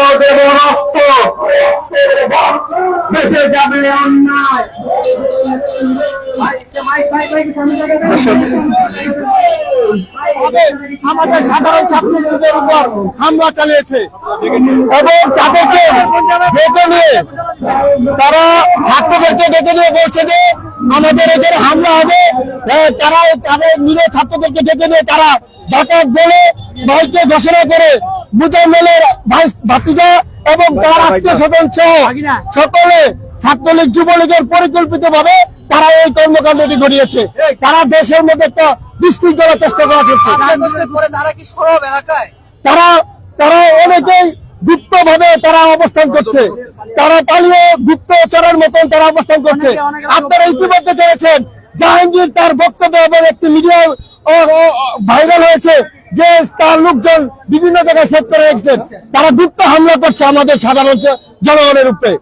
আরো দেব রক্ত, দেশে যাবে অন্যায়। আমাদের সাধারণ ছাত্রছাত্রীদের উপর হামলা চালিয়েছে এবং তাদেরকে ডেকে নিয়ে তারা ছাত্রদেরকে ডেকে নিয়ে বলছে যে আমাদের এদের হামলা হবে। তারা তাদের নিজ ছাত্রদেরকে ডেকে নিয়ে তারা ডাকাত বলে ভাইকে ঘোষণা করে মুজাম্মেলের ভাতিজা এবং তার আত্মীয় স্বজন সহ সকলে ছাত্রলীগ যুবলীগের পরিকল্পিত ভাবে তারা এই কর্মকাণ্ডটি ঘটিয়েছে। তারা দেশের মধ্যে একটা বিশৃঙ্খলার চেষ্টা করা হচ্ছে। তারা কি সরব এলাকায় তারা অনেকেই গুপ্ত ভাবে তারা অবস্থান করছে, তারা পালিয়ে গুপ্তচরের মতন তারা অবস্থান করছে। আপনারা ইতিমধ্যে জেনেছেন জাহাঙ্গীর তার বক্তব্য এবং একটি মিডিয়া ভাইরাল হয়েছে যে তার লোকজন বিভিন্ন জায়গায় সেট করে রেখেছেন। তারা গুপ্ত হামলা করছে আমাদের সাধারণ জনগণের উপরে।